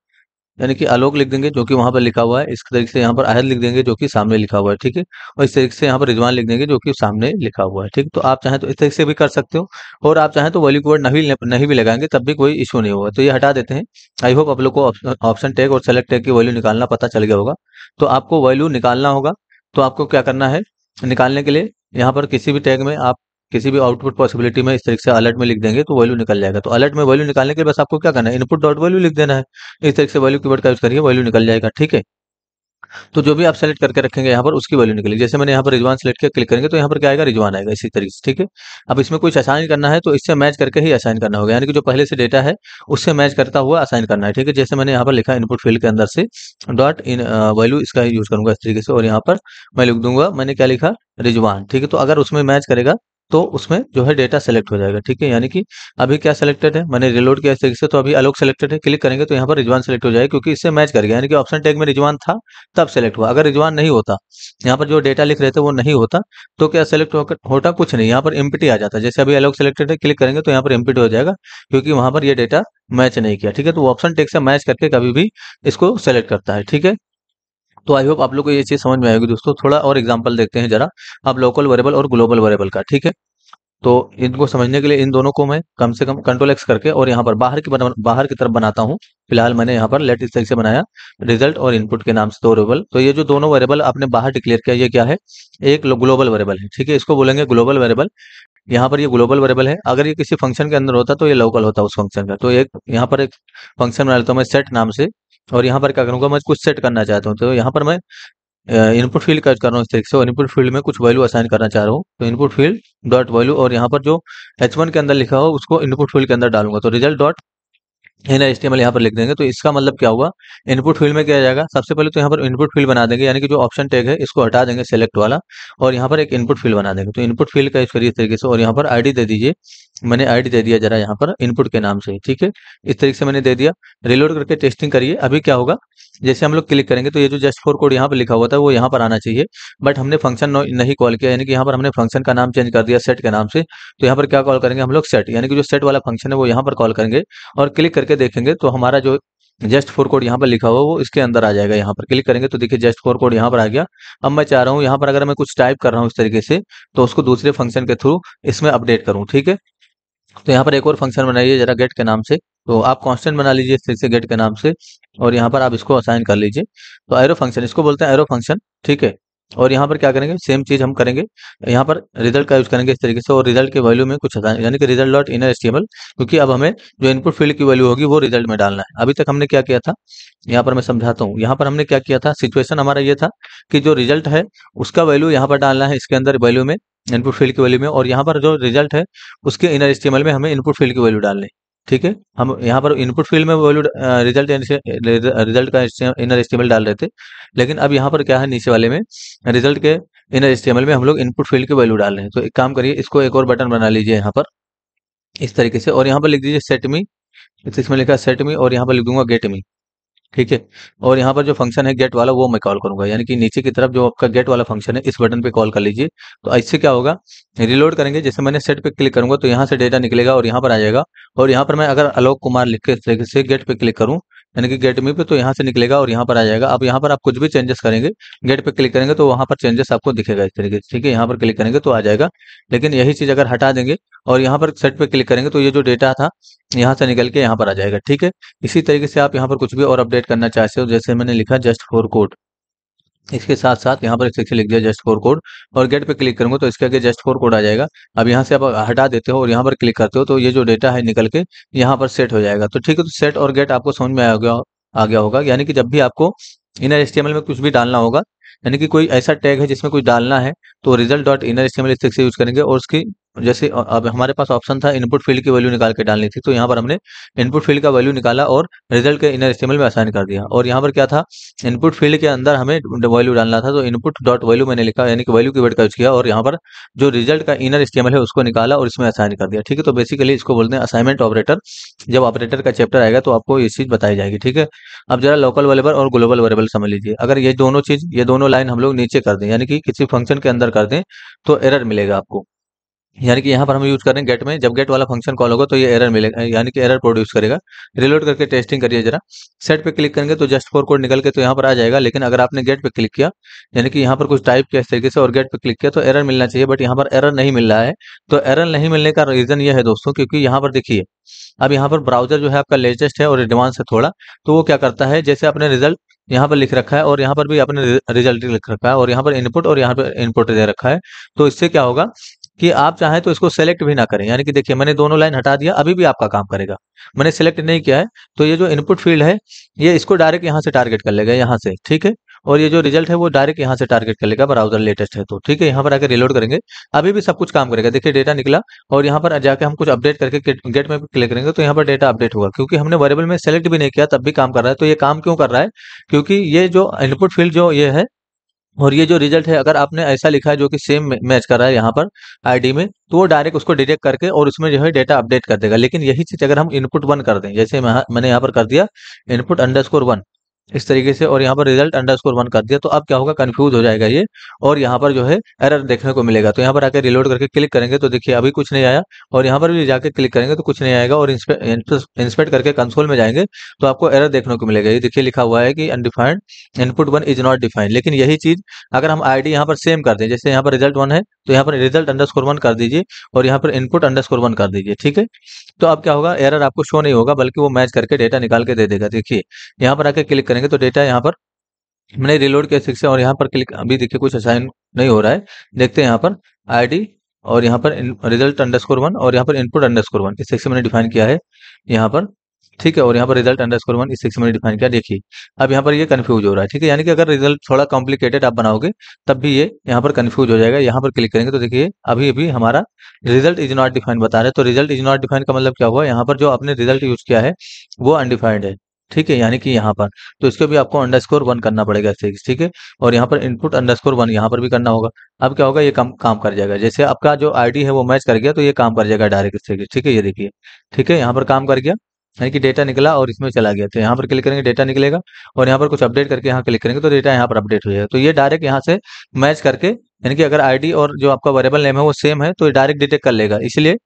Speaker 1: यानी कि आलोक लिख देंगे जो कि वहां पर लिखा हुआ है, इस तरीके से यहाँ पर अहद लिख देंगे जो कि सामने लिखा हुआ है, ठीक है। और इस तरीके से यहाँ पर रिजवान लिख देंगे जो कि सामने लिखा हुआ है, ठीक है। तो आप चाहें तो इस तरीके से भी कर सकते हो, और आप चाहें तो वैल्यू कीवर्ड नहीं भी लगाएंगे तब भी कोई इशू नहीं होगा। तो ये हटा देते हैं। आई होप आप लोग को ऑप्शन टैग और सेलेक्ट टैग की वैल्यू निकालना पता चल गया होगा। तो आपको वैल्यू निकालना होगा, तो आपको क्या करना है, निकालने के लिए यहाँ पर किसी भी टैग में आप किसी भी आउटपुट पॉसिबिलिटी में इस तरीके से अलर्ट में लिख देंगे तो वैल्यू निकल जाएगा। तो अलर्ट में वैल्यू निकालने के लिए बस आपको क्या करना है, इनपुट डॉट वैल्यू लिख देना है, इस तरीके से वैल्यू कीवर्ड का यूज करिए, वैल्यू निकल जाएगा, ठीक है। तो जो भी आप सेलेक्ट करके रखेंगे यहाँ पर उसकी वैल्यू निकलेगी। जैसे मैंने यहाँ पर रिजवान सेलेक्ट किया, क्लिक करेंगे तो यहाँ पर क्या आएगा, रिजवान आएगा इसी तरीके से, ठीक है। अब इसमें कुछ असाइन करना है तो इससे मैच करके ही असाइन करना होगा, यानी कि जो पहले से डेटा है उससे मैच करता हुआ असाइन करना है, ठीक है। जैसे मैंने यहाँ पर लिखा इनपुट फील्ड के अंदर से डॉट इन वैल्यू, इसका यूज करूंगा इस तरीके से, और यहाँ पर मैं लिख दूंगा, मैंने क्या लिखा, रिजवान, ठीक है। तो अगर उसमें मैच करेगा तो उसमें जो है डेटा सेलेक्ट हो जाएगा, ठीक है। यानी कि अभी क्या सेलेक्टेड है, मैंने रिलोड किया इस तरीके से, तो अभी अलोक सेलेक्टेड है, क्लिक करेंगे तो यहाँ पर रिजवान सेलेक्ट हो जाएगा क्योंकि इससे मैच कर गया, यानी कि ऑप्शन टैग में रिजवान था तब सेलेक्ट हुआ। अगर रिजवान नहीं होता, यहाँ पर जो डेटा लिख रहे थे वो नहीं होता, तो क्या सेलेक्ट होता, कुछ नहीं, यहाँ पर एम्प्टी आ जाता। जैसे अभी अलोक सेलेक्टेड है, क्लिक करेंगे तो यहाँ पर एम्प्टी हो जाएगा क्योंकि वहां पर ये डेटा मैच नहीं किया, ठीक है। तो वो ऑप्शन टैग से मैच करके कभी भी इसको सेलेक्ट करता है, ठीक है। तो आई होप आप लोग को ये चीज समझ में आएगी दोस्तों। थोड़ा और एग्जांपल देखते हैं जरा, अब लोकल वेरिएबल और ग्लोबल वेरिएबल का, ठीक है। तो इनको समझने के लिए इन दोनों को मैं कम से कम कंट्रोल एक्स करके और यहाँ पर बाहर की तरफ बनाता हूँ। फिलहाल मैंने यहाँ पर लेट इस तरीके से बनाया, रिजल्ट और इनपुट के नाम से दो वेरिएबल। तो ये जो दोनों वेरिएबल आपने बाहर डिक्लेयर किया, ये क्या है, एक ग्लोबल वेरिएबल है, ठीक है। इसको बोलेंगे ग्लोबल वेरिएबल। यहाँ पर ये ग्लोबल वेरिएबल है, अगर ये किसी फंक्शन के अंदर होता तो ये लोकल होता उस फंक्शन का। तो एक यहाँ पर एक फंक्शन बना लेता हूँ मैं सेट नाम से, और यहाँ पर क्या करूंगा, मैं कुछ सेट करना चाहता हूँ, तो यहाँ पर मैं इनपुट फील्ड का यूज कर रहा हूँ इस तरीके से, और इनपुट फील्ड में कुछ वैल्यू असाइन करना चाह रहा हूँ, तो इनपुट फील्ड डॉट वैल्यू, और यहाँ पर जो h1 के अंदर लिखा हो उसको इनपुट फील्ड के अंदर डालूंगा, तो रिजल्ट डॉट इन HTML यहाँ पर लिख देंगे। तो इसका मतलब क्या हुआ, इनपुट फील्ड में क्या आ जाएगा, सबसे पहले तो यहाँ पर इनपुट फील्ड बना देंगे, यानी कि जो ऑप्शन टैग है इसको हटा देंगे सेलेक्ट वाला, और यहाँ पर एक इनपुट फील्ड बना देंगे। तो इनपुट फील्ड का यूज करिए इस तरीके से, और यहाँ पर आईडी दे दीजिए, मैंने आईडी दे दिया जरा यहाँ पर इनपुट के नाम से, ठीक है। इस तरीके से मैंने दे दिया, रिलोड करके टेस्टिंग करिए। अभी क्या होगा, जैसे हम लोग क्लिक करेंगे तो ये जो जस्ट फॉर कोड यहाँ पर लिखा हुआ था वो यहाँ पर आना चाहिए, बट हमने फंक्शन नहीं कॉल किया, यानी कि यहाँ पर हमने फंक्शन का नाम चेंज कर दिया सेट के नाम से। तो यहाँ पर क्या कॉल करेंगे हम लोग, सेट, यानी कि जो सेट वाला फंक्शन है वो यहाँ पर कॉल करेंगे, और क्लिक करके देखेंगे तो हमारा जो जस्ट फोर कोड यहाँ पर लिखा हुआ वो इसके अंदर आ जाएगा। यहाँ पर क्लिक करेंगे तो देखिए जस्ट फोर कोड यहाँ पर आ गया। अब मैं चाह रहा हूँ यहाँ पर अगर मैं कुछ टाइप कर रहा हूँ इस तरीके से, तो उसको दूसरे फंक्शन के थ्रू इसमें अपडेट करूँ, ठीक है। तो यहाँ पर एक और फंक्शन बनाइए जरा गेट के नाम से, तो आप कांस्टेंट बना लीजिए इस तरीके से गेट के नाम से, और यहाँ पर आप इसको असाइन कर लीजिए। तो एरो फंक्शन, इसको बोलते हैं एरो फंक्शन, ठीक है। और यहाँ पर क्या करेंगे, सेम चीज हम करेंगे, यहाँ पर रिजल्ट का यूज करेंगे इस तरीके से, और रिजल्ट के वैल्यू में कुछ असाइन, यानी कि रिजल्ट डॉट इनर एचटीएमएल, क्योंकि अब हमें जो इनपुट फील्ड की वैल्यू होगी वो रिजल्ट में डालना है। अभी तक हमने क्या किया था, यहाँ पर मैं समझाता हूँ। यहाँ पर हमने क्या किया था, सिचुएशन हमारा ये था कि जो रिजल्ट है उसका वैल्यू यहाँ पर डालना है इसके अंदर वैल्यू में, इनपुट फील्ड की वैल्यू में, और यहाँ पर जो रिजल्ट है उसके इनर एचटीएमएल में हमें इनपुट फील्ड की वैल्यू डालनी है, ठीक है। हम यहाँ पर इनपुट फील्ड में वैल्यू रिजल्ट का इनर एचटीएमएल डाल रहे थे, लेकिन अब यहाँ पर क्या है, नीचे वाले में रिजल्ट के इनर एचटीएमएल में हम लोग इनपुट फील्ड की वैल्यू डाल रहे हैं। तो एक काम करिए, इसको एक और बटन बना लीजिए यहाँ पर इस तरीके से, और यहाँ पर लिख दीजिए सेट मी, इसमें लिखा है सेट मी, और यहाँ पर लिख दूंगा गेट मी, ठीक है। और यहाँ पर जो फंक्शन है गेट वाला वो मैं कॉल करूंगा, यानी कि नीचे की तरफ जो आपका गेट वाला फंक्शन है इस बटन पे कॉल कर लीजिए। तो इससे क्या होगा, रिलोड करेंगे, जैसे मैंने सेट पे क्लिक करूंगा तो यहाँ से डेटा निकलेगा और यहाँ पर आ जाएगा, और यहाँ पर मैं अगर आलोक कुमार लिख के इस तरीके से गेट पे क्लिक करूँ, यानी कि गेट मी पे, तो यहाँ से निकलेगा और यहाँ पर आ जाएगा। अब यहाँ पर आप कुछ भी चेंजेस करेंगे, गेट पे क्लिक करेंगे तो वहां पर चेंजेस आपको दिखेगा इस तरीके से, ठीक है। यहाँ पर क्लिक करेंगे तो आ जाएगा, लेकिन यही चीज अगर हटा देंगे और यहाँ पर सेट पे क्लिक करेंगे तो ये जो डेटा था यहाँ से निकल के यहाँ पर आ जाएगा, ठीक है। इसी तरीके से आप यहाँ पर कुछ भी और अपडेट करना चाहते हो, जैसे मैंने लिखा जस्ट फॉर कोड, इसके साथ साथ यहाँ पर एक सेक्शन लिख दिया जस्ट फॉर कोड, और गेट पे क्लिक करूंगा तो इसके आगे जस्ट फॉर कोड आ जाएगा। अब यहाँ से आप हटा देते हो और यहाँ पर क्लिक करते हो तो ये जो डेटा है निकल के यहाँ पर सेट हो जाएगा। तो ठीक है, तो सेट और गेट आपको समझ में आ गया होगा, यानी कि जब भी आपको इनर एचटीएमएल में कुछ भी डालना होगा, यानी कि कोई ऐसा टैग है जिसमें कुछ डालना है, तो रिजल्ट डॉट इनर एचटीएमएल इस तरीके से यूज करेंगे। और उसकी जैसे अब हमारे पास ऑप्शन था इनपुट फील्ड की वैल्यू निकाल के डालनी थी, तो यहाँ पर हमने इनपुट फील्ड का वैल्यू निकाला और रिजल्ट के इनर एचटीएमएल में असाइन कर दिया। और यहाँ पर क्या था, इनपुट फील्ड के अंदर हमें वैल्यू डालना था, तो इनपुट डॉट वैल्यू मैंने लिखा, यानी कि वैल्यू कीवर्ड का यूज किया, और यहाँ पर जो रिजल्ट का इनर एचटीएमएल है उसको निकाला और इसमें असाइन कर दिया, ठीक है। तो बेसिकली इसको बोलते हैं असाइनमेंट ऑपरेटर। जब ऑपरेटर का चैप्टर आएगा तो आपको ये चीज बताई जाएगी, ठीक है। अब जरा लोकल वेरिएबल और ग्लोबल वेरिएबल समझ लीजिए। अगर ये दोनों लाइन हम लोग नीचे कर दें, यानी कि किसी फंक्शन के अंदर कर दें, तो एरर मिलेगा आपको। यानी कि यहाँ पर हम यूज कर रहे हैं गेट में, जब गेट वाला फंक्शन कॉल होगा तो ये एरर मिलेगा, यानी कि एरर प्रोड्यूस करेगा। रिलोड करके टेस्टिंग करिए जरा, सेट पे क्लिक करेंगे तो जस्ट फॉर कोड निकल के तो यहाँ पर आ जाएगा, लेकिन अगर आपने गेट पे क्लिक किया, यानी कि यहाँ पर कुछ टाइप किया इस तरीके से और गेट पे क्लिक किया, तो एरर मिलना चाहिए, बट यहाँ पर एरर नहीं मिल रहा है। तो एरर नहीं मिलने का रीजन ये है दोस्तों, क्योंकि यहाँ पर देखिए, अब यहाँ पर ब्राउजर जो है आपका लेटेस्ट है और एडवांस है थोड़ा, तो वो क्या करता है, जैसे आपने रिजल्ट यहाँ पर लिख रखा है और यहाँ पर भी आपने रिजल्ट लिख रखा है और यहाँ पर इनपुट और यहाँ पर इनपुट दे रखा है, तो इससे क्या होगा कि आप चाहें तो इसको सेलेक्ट भी ना करें, यानी कि देखिए मैंने दोनों लाइन हटा दिया, अभी भी आपका काम करेगा, मैंने सेलेक्ट नहीं किया है, तो ये जो इनपुट फील्ड है ये इसको डायरेक्ट यहाँ से टारगेट कर लेगा यहाँ से, ठीक है। और ये जो रिजल्ट है वो डायरेक्ट यहाँ से टारगेट कर लेगा, ब्राउजर लेटेस्ट है तो ठीक है। यहाँ पर आकर रिलोड करेंगे, अभी भी सब कुछ काम करेगा। देखिए डेटा निकला, और यहाँ पर जाके हम कुछ अपडेट करके गेट में क्लिक करेंगे तो यहाँ पर डेटा अपडेट होगा, क्योंकि हमने वेरिएबल में सेलेक्ट भी नहीं किया तब भी काम कर रहा है। तो ये काम क्यों कर रहा है, क्योंकि ये जो इनपुट फील्ड जो ये है और ये जो रिजल्ट है, अगर आपने ऐसा लिखा है जो कि सेम मैच कर रहा है यहाँ पर आईडी में, तो वो डायरेक्ट उसको डिटेक्ट करके और उसमें जो है डेटा अपडेट कर देगा। लेकिन यही चीज अगर हम इनपुट वन कर दें, जैसे मैंने यहाँ पर कर दिया इनपुट अंडरस्कोर वन इस तरीके से, और यहाँ पर रिजल्ट अंडरस्कोर वन कर दिया, तो अब क्या होगा, कंफ्यूज हो जाएगा ये, और यहाँ पर जो है एरर देखने को मिलेगा। तो यहाँ पर आकर रिलोड करके क्लिक करेंगे तो देखिए अभी कुछ नहीं आया, और यहाँ पर भी जाके क्लिक करेंगे तो कुछ नहीं आएगा, और इंस्पेक्ट करके कंसोल में जाएंगे तो आपको एरर देखने को मिलेगा। ये देखिए लिखा हुआ है कि undefined input one is not defined. लेकिन यही चीज अगर हम आईडी यहाँ पर सेम कर दें, जैसे यहाँ पर रिजल्ट वन है तो यहाँ पर रिजल्ट अंडरस्कोर वन कर दीजिए, और यहाँ पर इनपुट अंडरस्कोर वन कर दीजिए, ठीक है। तो अब क्या होगा, एरर आपको शो नहीं होगा, बल्कि वो मैच करके डेटा निकाल के दे देगा। देखिए यहाँ पर आके क्लिक करेंगे तो डेटा यहाँ पर मैंने रिलोड किया 6 से, और यहाँ पर क्लिक, अभी देखिए कुछ असाइन नहीं हो रहा है। देखते हैं यहाँ पर आईडी, और यहाँ पर रिजल्ट अंडरस्कोर वन, और यहाँ पर इनपुट अंडरस्कोर वन इस सेक्शन मैंने डिफाइन किया है यहाँ पर, ठीक है। और यहाँ पर रिजल्ट अंडरस्कोर वन इस सेक्शन मैंने डिफाइन किया। देखिए अब यहाँ पर ये कंफ्यूज हो रहा है, ठीक है। यानी कि अगर रिजल्ट थोड़ा कॉम्प्लिकेटेड आप बनाओगे तब भी ये यहाँ पर कंफ्यूज हो जाएगा। यहाँ पर क्लिक करेंगे तो देखिए अभी अभी हमारा रिजल्ट इज नॉट डिफाइंड बता रहे हैं। तो रिजल्ट इज नॉट डिफाइंड का मतलब क्या हुआ, यहाँ पर जो आपने रिजल्ट यूज किया है वो अनडिफाइंड है, ठीक है। यानी कि यहाँ पर तो इसको भी आपको अंडरस्कोर वन करना पड़ेगा इससे, ठीक है। और यहाँ पर इनपुट अंडरस्कोर वन यहाँ पर भी करना होगा। अब क्या होगा, ये काम कर जाएगा। जैसे आपका जो आईडी है वो मैच कर गया तो ये काम कर जाएगा डायरेक्ट इससे, ठीक है। ये देखिए, ठीक है, यहाँ पर काम कर गया, यानी कि डेटा निकला और इसमें चला गया। तो यहाँ पर क्लिक करेंगे डेटा निकलेगा, और यहाँ पर कुछ अपडेट करके यहाँ क्लिक करेंगे तो डेटा यहाँ पर अपडेट हो जाएगा। तो ये डायरेक्ट यहाँ से मैच करके, यानी कि अगर आईडी और जो आपका वेरिएबल नेम है वो सेम है तो ये डायरेक्ट डिटेक्ट कर लेगा। इसलिए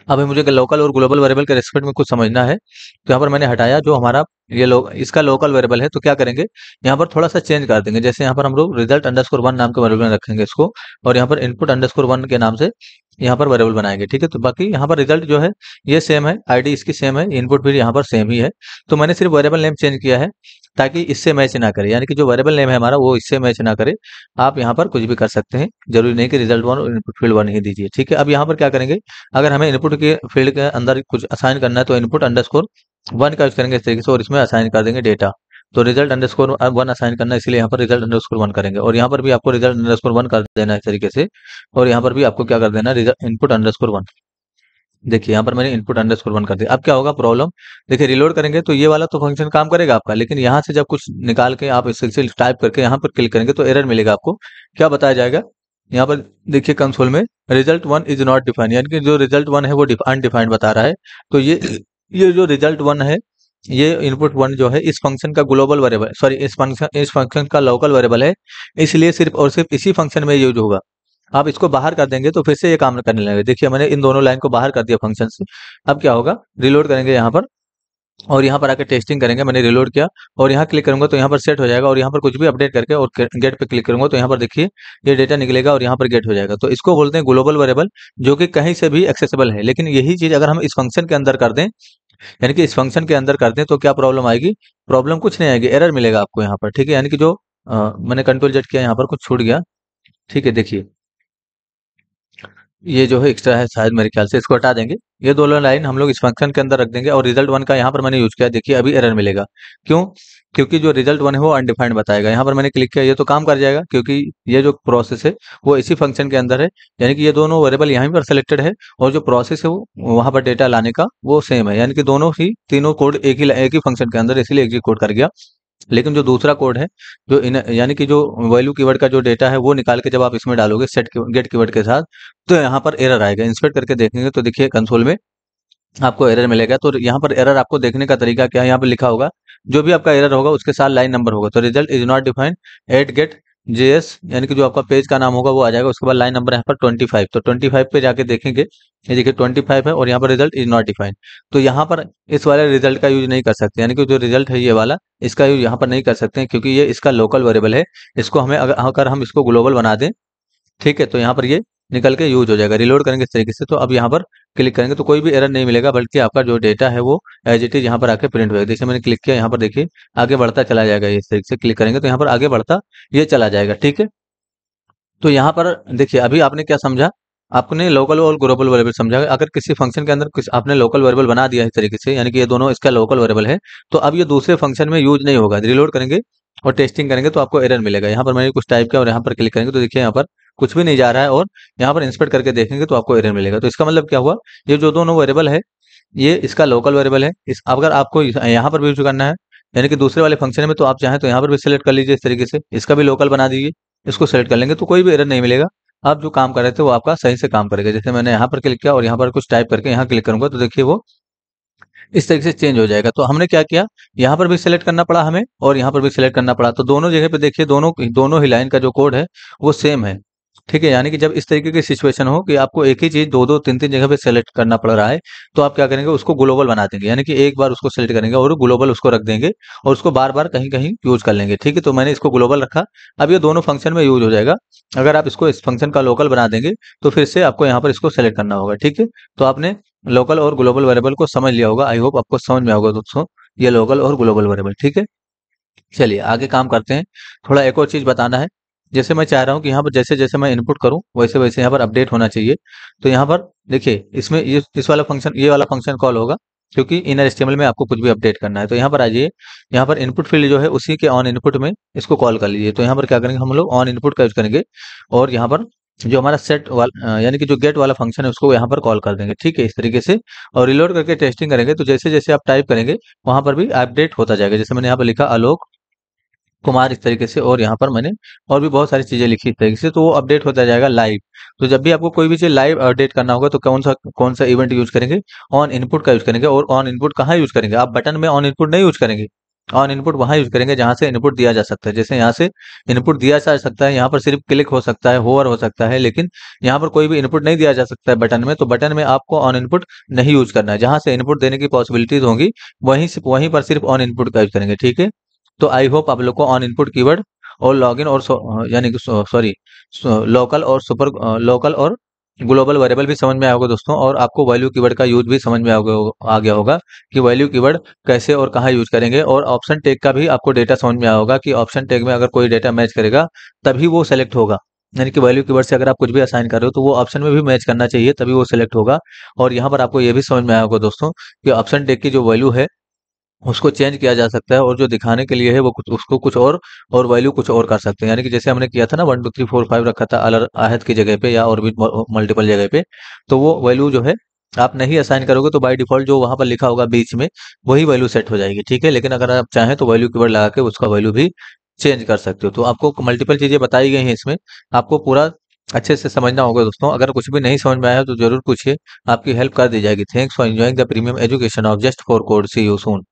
Speaker 1: अभी मुझे लोकल और ग्लोबल वेरिएबल के रेस्पेक्ट में कुछ समझना है। तो यहाँ पर मैंने हटाया जो हमारा ये इसका लोकल वेरिएबल है, तो क्या करेंगे, यहाँ पर थोड़ा सा चेंज कर देंगे। जैसे यहाँ पर हम लोग रिजल्ट अंडरस्कोर वन नाम के वेरिएबल में रखेंगे इसको, और यहाँ पर इनपुट अंडरस्कोर वन के नाम से यहाँ पर वेरिएबल बनाएंगे, ठीक है। तो बाकी यहाँ पर रिजल्ट जो है ये सेम है, आईडी इसकी सेम है, इनपुट भी यहाँ पर सेम ही है। तो मैंने सिर्फ वेरिएबल नेम चेंज किया है ताकि इससे मैच ना करे, यानी कि जो वेरिएबल नेम है हमारा वो इससे मैच ना करे। आप यहाँ पर कुछ भी कर सकते हैं, जरूरी नहीं कि रिजल्ट वन और इनपुट फील्ड वन ही दीजिए, ठीक है। अब यहाँ पर क्या करेंगे, अगर हमें इनपुट के फील्ड के अंदर कुछ असाइन करना है तो इनपुट अंडरस्कोर वन का यूज करेंगे इस तरीके से, और इसमें असाइन कर देंगे डेटा। तो रिजल्ट अंडरस्कोर वन असाइन करना है, इसलिए यहाँ पर रिजल्ट अंडरस्कोर वन करेंगे, और यहाँ पर भी आपको रिजल्ट अंडरस्कोर वन कर देना है इस तरीके से, और यहाँ पर भी आपको क्या कर देना है, रिजल्ट इनपुट अंडरस्कोर वन। देखिए यहाँ पर मैंने इनपुट अंडरस्कोर वन कर दिया। अब क्या होगा प्रॉब्लम, देखिए रिलोड करेंगे तो ये वाला तो फंक्शन काम करेगा आपका, लेकिन यहाँ से जब कुछ निकाल के आप इससे टाइप करके यहाँ पर क्लिक करेंगे तो एरर मिलेगा आपको। क्या बताया जाएगा, यहाँ पर देखिए कंसोल में result one is not defined, यानी कि जो रिजल्ट वन है वो अनडिफाइंड बता रहा है। तो ये जो रिजल्ट वन है, ये इनपुट वन जो है इस फंक्शन का ग्लोबल वेरिएबल, सॉरी इस फंक्शन का लोकल वेरिएबल है, इसलिए सिर्फ और सिर्फ इसी फंक्शन में यूज होगा। आप इसको बाहर कर देंगे तो फिर से ये काम करने लगेगा। देखिए मैंने इन दोनों लाइन को बाहर कर दिया फंक्शन से। अब क्या होगा, रिलोड करेंगे यहाँ पर, और यहाँ पर आकर टेस्टिंग करेंगे। मैंने रिलोड किया और यहाँ क्लिक करूंगा तो यहाँ पर सेट हो जाएगा, और यहाँ पर कुछ भी अपडेट करके और गेट पे क्लिक करूंगा तो यहाँ पर देखिए ये डेटा निकलेगा और यहाँ पर गेट हो जाएगा। तो इसको बोलते हैं ग्लोबल वेरिएबल, जो कि कहीं से भी एक्सेसिबल है। लेकिन यही चीज अगर हम इस फंक्शन के अंदर कर दें, यानी कि इस फंक्शन के अंदर कर दें, तो क्या प्रॉब्लम आएगी, प्रॉब्लम कुछ नहीं आएगी, एरर मिलेगा आपको यहाँ पर, ठीक है। यानी कि जो मैंने कंट्रोल जेड किया यहाँ पर कुछ छूट गया, ठीक है। देखिए ये जो है एक्स्ट्रा है शायद, मेरे ख्याल से इसको हटा देंगे। ये दोनों लाइन हम लोग इस फंक्शन के अंदर रख देंगे, और रिजल्ट वन का यहाँ पर मैंने यूज किया। देखिए अभी एरर मिलेगा, क्यों, क्योंकि जो रिजल्ट वन है वो अनडिफाइंड बताएगा। यहाँ पर मैंने क्लिक किया, ये तो काम कर जाएगा क्योंकि ये जो प्रोसेस है वो इसी फंक्शन के अंदर है, यानी कि ये दोनों वेरिएबल यहाँ पर सेलेक्टेड है, और जो प्रोसेस है वो वहां पर डेटा लाने का वो सेम है, यानी कि दोनों ही तीनों कोड एक ही फंक्शन के अंदर, इसलिए एग्जीक्यूट कर गया। लेकिन जो दूसरा कोड है, जो इन यानी कि जो वैल्यू कीवर्ड का जो डेटा है वो निकाल के जब आप इसमें डालोगे सेट गेट कीवर्ड के साथ, तो यहाँ पर एरर आएगा। इंस्पेक्ट करके देखेंगे तो देखिए कंसोल में आपको एरर मिलेगा। तो यहाँ पर एरर आपको देखने का तरीका क्या है, यहाँ पर लिखा होगा, जो भी आपका एरर होगा उसके साथ लाइन नंबर होगा। तो result is not defined at get JS, यानी कि जो आपका पेज का नाम होगा वो आ जाएगा, उसके बाद लाइन नंबर यहाँ पर 25। तो 25 पे जाके देखेंगे, ये देखिए 25 है, और यहाँ पर रिजल्ट इज नॉट डिफाइंड। तो यहाँ पर इस वाले रिजल्ट का यूज नहीं कर सकते, यानी कि जो रिजल्ट है ये वाला, इसका यूज यहाँ पर नहीं कर सकते हैं, क्योंकि ये इसका लोकल वेरिएबल है। इसको हमें अगर हम इसको ग्लोबल बना दें, ठीक है, तो यहाँ पर ये निकल के यूज हो जाएगा। रिलोड करेंगे इस तरीके से, तो अब यहाँ पर क्लिक करेंगे तो कोई भी एरर नहीं मिलेगा, बल्कि आपका जो डेटा है वो एज इट इज यहाँ पर आके प्रिंट होगा। जैसे मैंने क्लिक किया, यहाँ पर देखिए आगे बढ़ता चला जाएगा। इस तरीके से क्लिक करेंगे तो यहाँ पर आगे बढ़ता ये चला जाएगा, ठीक है। तो यहाँ पर देखिए अभी आपने क्या समझा, आपने लोकल और ग्लोबल वेरिएबल समझा। अगर किसी फंक्शन के अंदर कुछ आपने लोकल वेरिएबल बना दिया है इस तरीके से, यानी कि ये दोनों इसका लोकल वेरिएबल है, तो अब ये दूसरे फंक्शन में यूज नहीं होगा। रिलोड करेंगे और टेस्टिंग करेंगे तो आपको एरर मिलेगा। यहाँ पर मैंने कुछ टाइप किया और यहाँ पर क्लिक करेंगे तो देखिए यहाँ पर कुछ भी नहीं जा रहा है, और यहाँ पर इंस्पेक्ट करके देखेंगे तो आपको एरर मिलेगा। तो इसका मतलब क्या हुआ, ये जो दोनों वेरिएबल है ये इसका लोकल वेरिएबल है। इस अगर आपको यहाँ पर भी यूज करना है यानी कि दूसरे वाले फंक्शन में, तो आप चाहें तो यहाँ पर भी सिलेक्ट कर लीजिए, इस तरीके से इसका भी लोकल बना दीजिए। इसको सेलेक्ट कर लेंगे तो कोई भी एरर नहीं मिलेगा। आप जो काम कर रहे थे वो आपका सही से काम करेगा। जैसे मैंने यहाँ पर क्लिक किया और यहाँ पर कुछ टाइप करके यहाँ क्लिक करूंगा तो देखिए वो इस तरीके से चेंज हो जाएगा। तो हमने क्या किया, यहाँ पर भी सिलेक्ट करना पड़ा हमें और यहाँ पर भी सिलेक्ट करना पड़ा। तो दोनों जगह पे देखिए दोनों दोनों ही लाइन का जो कोड है वो सेम है। ठीक है, यानी कि जब इस तरीके की सिचुएशन हो कि आपको एक ही चीज दो दो तीन तीन जगह पे सेलेक्ट करना पड़ रहा है, तो आप क्या करेंगे, उसको ग्लोबल बना देंगे। यानी कि एक बार उसको सेलेक्ट करेंगे और ग्लोबल उसको रख देंगे और उसको बार बार कहीं कहीं यूज कर लेंगे। ठीक है, तो मैंने इसको ग्लोबल रखा। अब ये दोनों फंक्शन में यूज हो जाएगा। अगर आप इसको इस फंक्शन का लोकल बना देंगे तो फिर से आपको यहाँ पर इसको सेलेक्ट करना होगा। ठीक है, तो आपने लोकल और ग्लोबल वेरिएबल को समझ लिया होगा। आई होप आपको समझ में होगा दोस्तों, ये लोकल और ग्लोबल वेरिएबल। ठीक है, चलिए आगे काम करते हैं। थोड़ा एक और चीज बताना है। जैसे मैं चाह रहा हूँ कि यहाँ पर जैसे जैसे मैं इनपुट करूँ वैसे वैसे यहाँ पर अपडेट होना चाहिए। तो यहाँ पर देखिए इसमें ये इस वाला फंक्शन, ये वाला फंक्शन कॉल होगा क्योंकि इनर एचटीएमएल में आपको कुछ भी अपडेट करना है। तो यहाँ पर आ जाइए, यहाँ पर इनपुट फील्ड जो है उसी के ऑन इनपुट में इसको कॉल कर लीजिए। तो यहाँ पर क्या करेंगे, हम लोग ऑन इनपुट का यूज करेंगे और यहाँ पर जो हमारा सेट वाला यानी कि जो गेट वाला फंक्शन है उसको यहाँ पर कॉल कर देंगे। ठीक है, इस तरीके से और रिलोड करके टेस्टिंग करेंगे तो जैसे जैसे आप टाइप करेंगे वहां पर भी अपडेट होता जाएगा। जैसे मैंने यहाँ पर लिखा आलोक कुमार इस तरीके से, और यहाँ पर मैंने और भी बहुत सारी चीजें लिखी इस तरीके से, तो वो अपडेट होता जाएगा लाइव। तो जब भी आपको कोई भी चीज लाइव अपडेट करना होगा तो कौन सा इवेंट यूज करेंगे, ऑन इनपुट का यूज करेंगे। और ऑन इनपुट कहाँ यूज करेंगे, आप बटन में ऑन इनपुट नहीं यूज करेंगे। ऑन इनपुट वहां यूज करेंगे जहां से इनपुट दिया जा सकता है। जैसे यहाँ से इनपुट दिया जा सकता है, यहाँ पर सिर्फ क्लिक हो सकता है, होवर हो सकता है, लेकिन यहाँ पर कोई भी इनपुट नहीं दिया जा सकता है बटन में। तो बटन में आपको ऑन इनपुट नहीं यूज करना है। जहां से इनपुट देने की पॉसिबिलिटीज होंगी वहीं पर सिर्फ ऑन इनपुट का यूज करेंगे। ठीक है, तो आई होप आप लोग को ऑन इनपुट कीवर्ड और लॉगिन और यानी कि सॉरी लोकल और सुपर लोकल और ग्लोबल वेरिएबल भी समझ में आया होगा दोस्तों। और आपको वैल्यू कीवर्ड का यूज भी समझ में आ गया होगा कि वैल्यू कीवर्ड कैसे और कहाँ यूज करेंगे। और ऑप्शन टैग का भी आपको डेटा समझ में आया होगा कि ऑप्शन टैग में अगर कोई डेटा मैच करेगा तभी वो सेलेक्ट होगा। यानी कि वैल्यू कीवर्ड से अगर आप कुछ भी असाइन कर रहे हो तो वो ऑप्शन में भी मैच करना चाहिए तभी वो सेलेक्ट होगा। और यहाँ पर आपको ये भी समझ में आया होगा दोस्तों कि ऑप्शन टैग की जो वैल्यू है उसको चेंज किया जा सकता है, और जो दिखाने के लिए है वो उसको कुछ और वैल्यू कुछ और कर सकते हैं। यानी कि जैसे हमने किया था ना 1 2 3 4 5 रखा था अलर आहद की जगह पे या और भी मल्टीपल जगह पे, तो वो वैल्यू जो है आप नहीं असाइन करोगे तो बाय डिफॉल्ट जो वहां पर लिखा होगा बीच में वही वैल्यू सेट हो जाएगी। ठीक है, लेकिन अगर आप चाहें तो वैल्यू कीवर्ड लगा के उसका वैल्यू भी चेंज कर सकते हो। तो आपको मल्टीपल चीजें बताई गई हैं इसमें, आपको पूरा अच्छे से समझना होगा दोस्तों। अगर कुछ भी नहीं समझ में आया तो जरूर पूछिए, आपकी हेल्प कर दी जाएगी। Thanks for enjoying the premium education of just for code. See you soon.